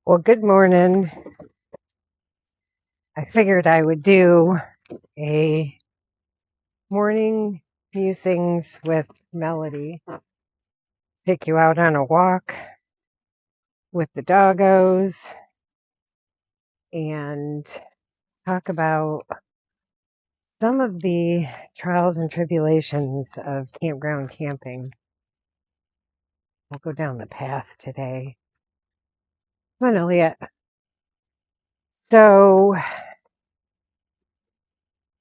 Well, good morning. I figured I would do a morning musings with Melodie. Take you out on a walk with the doggos and talk about some of the trials and tribulations of campground camping. I'll go down the path today. Come on, Elliot. So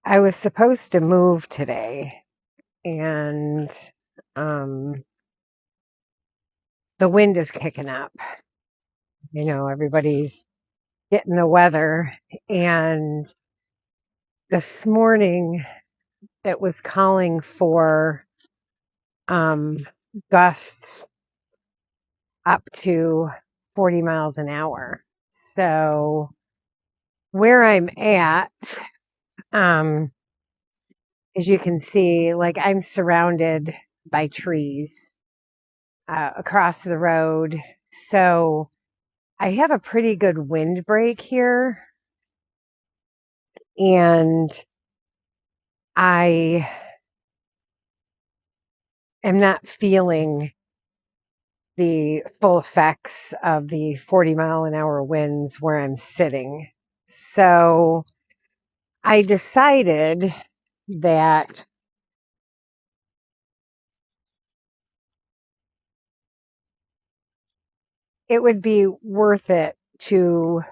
I was supposed to move today, and the wind is kicking up. Everybody's getting the weather. And this morning it was calling for gusts up to 40 miles an hour. So where I'm at, as you can see, like I'm surrounded by trees across the road. So I have a pretty good wind break here. And I am not feeling the full effects of the 40-mile-an-hour winds where I'm sitting. So I decided that it would be worth it to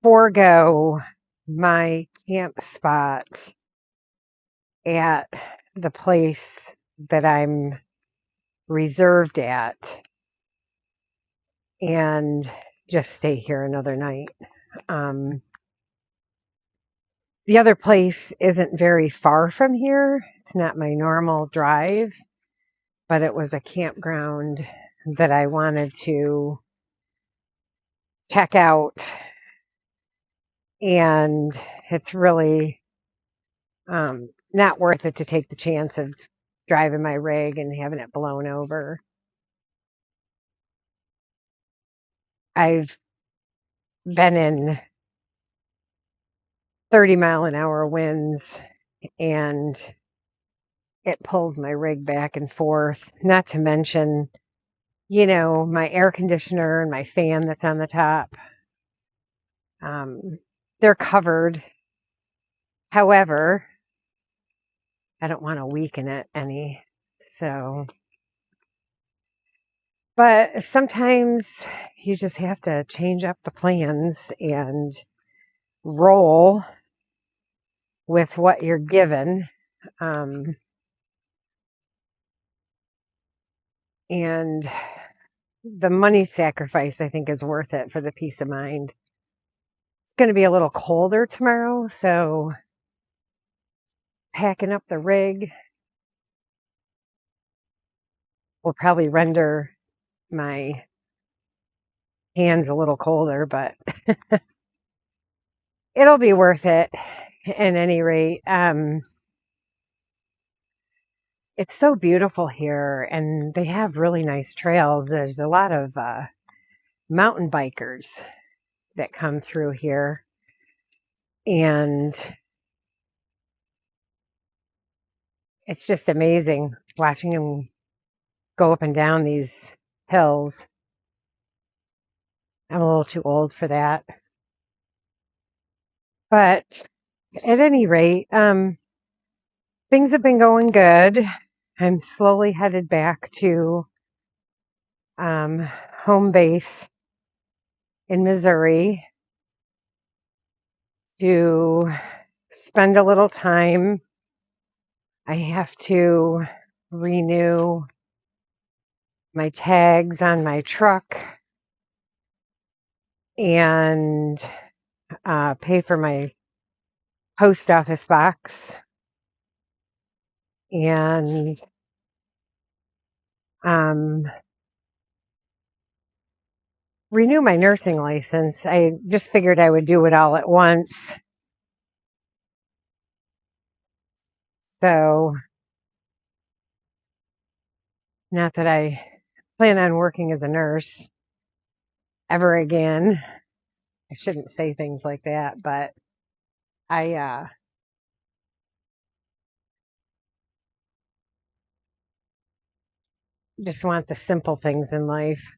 forego my camp spot at the place that I'm reserved at and just stay here another night. The other place isn't very far from here. It's not my normal drive, but it was a campground that I wanted to check out. And it's really not worth it to take the chance of driving my rig and having it blown over. I've been in 30-mile-an-hour winds, and it pulls my rig back and forth, not to mention, my air conditioner and my fan that's on the top. They're covered. However, I don't want to weaken it any. But sometimes you just have to change up the plans and roll with what you're given. And the money sacrifice, I think, is worth it for the peace of mind. It's going to be a little colder tomorrow, so packing up the rig will probably render my hands a little colder, but it'll be worth it at any rate. It's so beautiful here, and they have really nice trails. There's a lot of mountain bikers that come through here, and it's just amazing watching them go up and down these hills. I'm a little too old for that. But at any rate, things have been going good. I'm slowly headed back to home base in Missouri to spend a little time. I have to renew my tags on my truck and pay for my post office box and renew my nursing license. I just figured I would do it all at once. So, not that I plan on working as a nurse, ever again. I shouldn't say things like that, but I just want the simple things in life.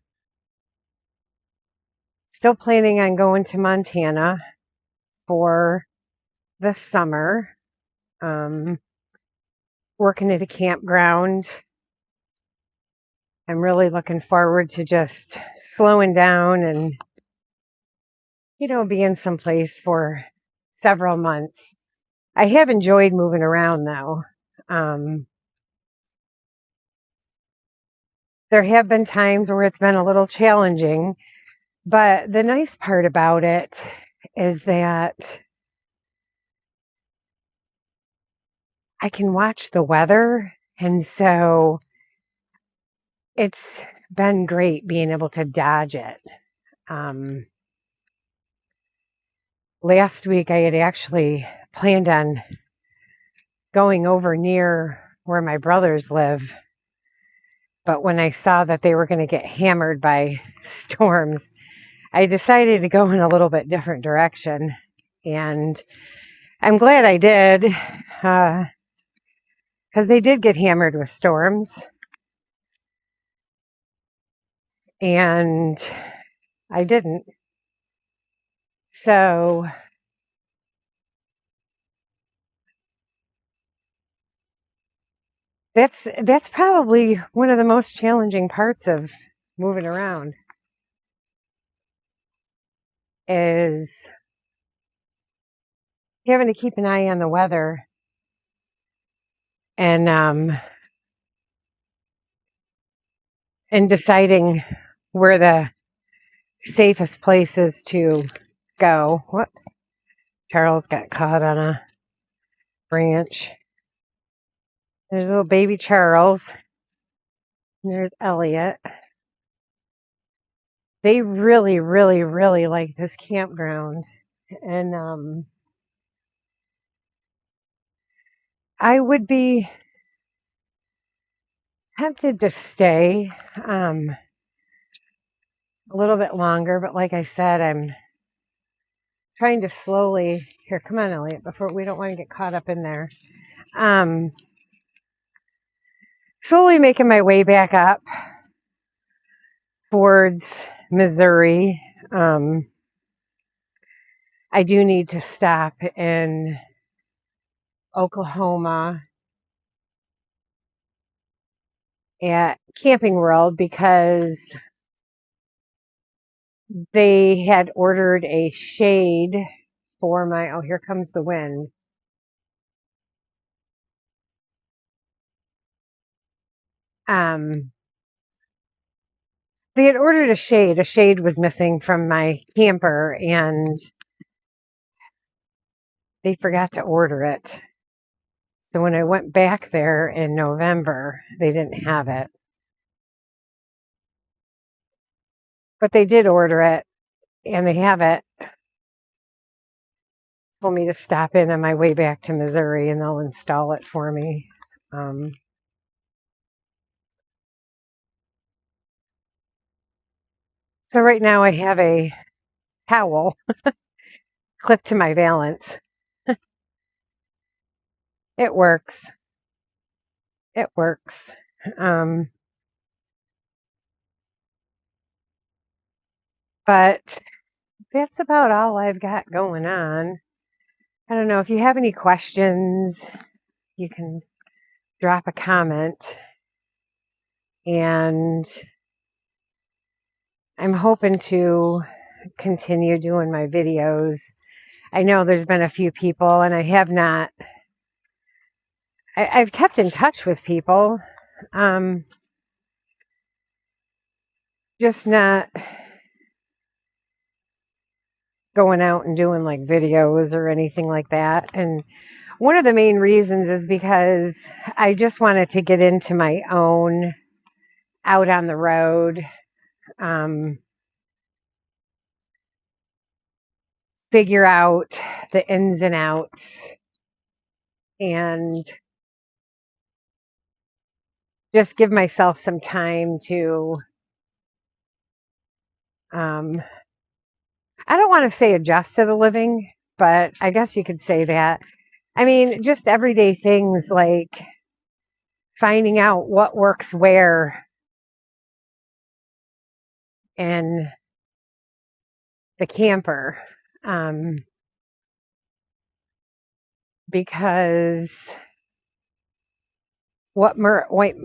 Still planning on going to Montana for the summer, working at a campground. I'm really looking forward to just slowing down and, being someplace for several months. I have enjoyed moving around though. There have been times where it's been a little challenging, but the nice part about it is that I can watch the weather. And so it's been great being able to dodge it. Last week, I had actually planned on going over near where my brothers live. But when I saw that they were going to get hammered by storms, I decided to go in a little bit different direction. And I'm glad I did, because they did get hammered with storms. And I didn't. So that's probably one of the most challenging parts of moving around, is having to keep an eye on the weather and deciding where the safest place is to go. Whoops. Charles got caught on a branch. There's little baby Charles. And there's Elliot. They really, really, really like this campground. And I would be tempted to stay a little bit longer, but like I said, I'm trying to slowly, here, come on, Elliot, before we don't want to get caught up in there. Slowly making my way back up towards Missouri. I do need to stop in Oklahoma at Camping World because they had ordered a shade for my, oh, here comes the wind. They had ordered a shade. A shade was missing from my camper and they forgot to order it. So when I went back there in November, they didn't have it. But they did order it and they have it. Told me to stop in on my way back to Missouri and they'll install it for me. So right now I have a towel clipped to my valance. It works. It works. But that's about all I've got going on. I don't know if you have any questions, you can drop a comment. And I'm hoping to continue doing my videos. I know there's been a few people, and I have not. I've kept in touch with people, just not going out and doing like videos or anything like that. And one of the main reasons is because I just wanted to get into my own out on the road, figure out the ins and outs, and just give myself some time to I don't want to say adjust to the living, but I guess you could say that. I mean, just everyday things like finding out what works where in the camper. Because what might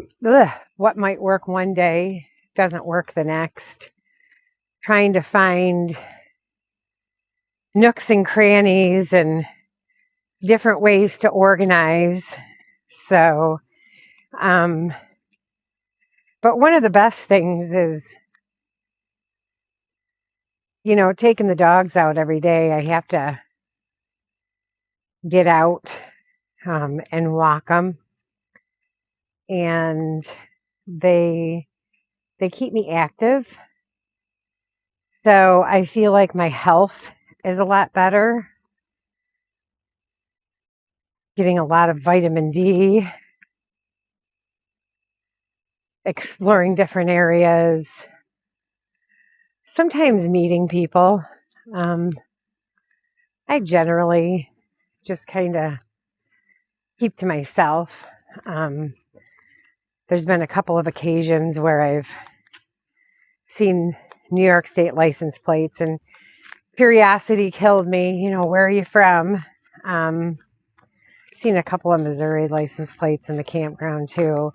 work one day doesn't work the next. Trying to find nooks and crannies and different ways to organize. So, but one of the best things is, taking the dogs out every day. I have to get out and walk them, and they keep me active. So I feel like my health is a lot better. Getting a lot of vitamin D, exploring different areas, sometimes meeting people. I generally just kind of keep to myself. There's been a couple of occasions where I've seen New York State license plates, and curiosity killed me. Where are you from? Seen a couple of Missouri license plates in the campground too.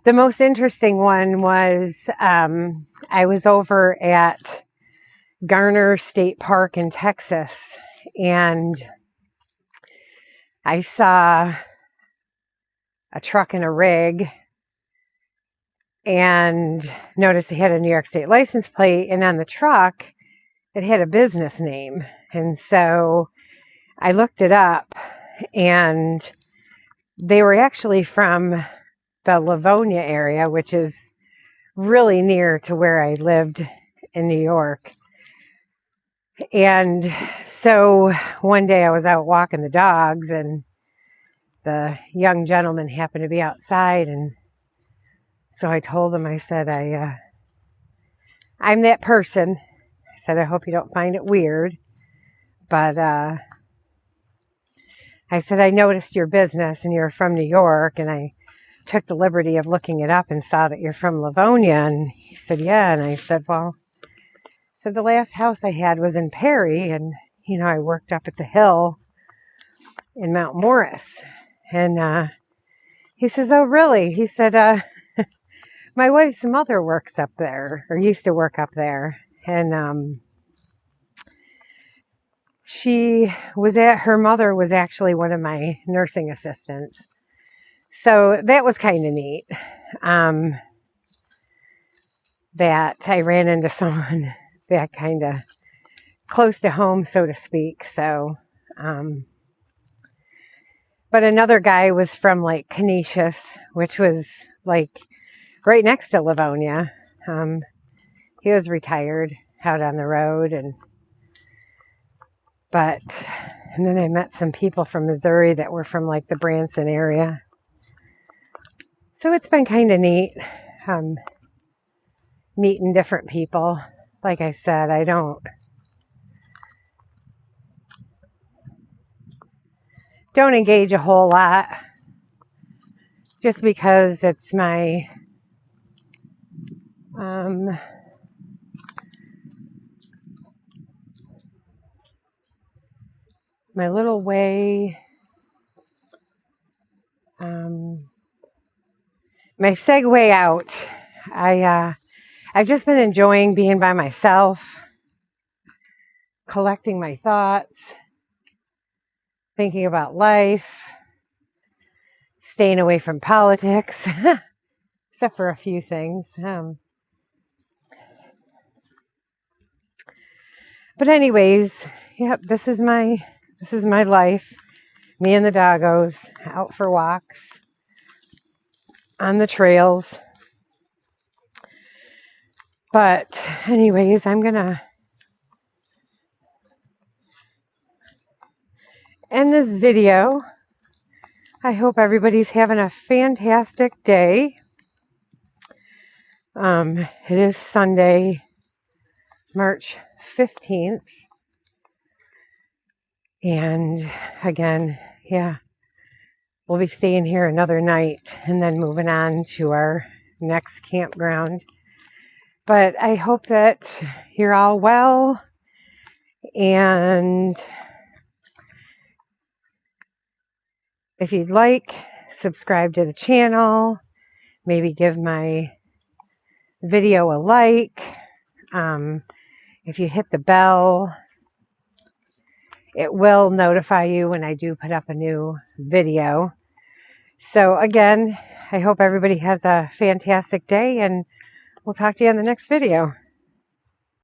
The most interesting one was I was over at Garner State Park in Texas, and I saw a truck and a rig and noticed they had a New York State license plate, and on the truck it had a business name. And so I looked it up, and they were actually from the Livonia area, which is really near to where I lived in New York. And so one day I was out walking the dogs, and the young gentleman happened to be outside, and so I told him, I said, I'm that person. I said, I hope you don't find it weird, but I said, I noticed your business and you're from New York, and I took the liberty of looking it up and saw that you're from Livonia. And he said, yeah. And I said, well, the last house I had was in Perry, and I worked up at the hill in Mount Morris. And he says, oh, really? He said, my wife's mother works up there, or used to work up there. And her mother was actually one of my nursing assistants. So that was kind of neat. That I ran into someone that kind of close to home, so to speak. So, but another guy was from like Canisius, which was like right next to Livonia. He was retired out on the road, and then I met some people from Missouri that were from like the Branson area. So it's been kind of neat, meeting different people. Like I said, I don't engage a whole lot, just because it's my my little way, my segue out. I've just been enjoying being by myself, collecting my thoughts, thinking about life, staying away from politics, except for a few things. But anyways, yep, this is my life. Me and the doggos out for walks on the trails. But anyways, I'm gonna end this video. I hope everybody's having a fantastic day. It is Sunday, March 15th. And again, yeah, we'll be staying here another night and then moving on to our next campground. But I hope that you're all well, and if you'd like, subscribe to the channel, maybe give my video a like. If you hit the bell, it will notify you when I do put up a new video. So again, I hope everybody has a fantastic day, and we'll talk to you in the next video.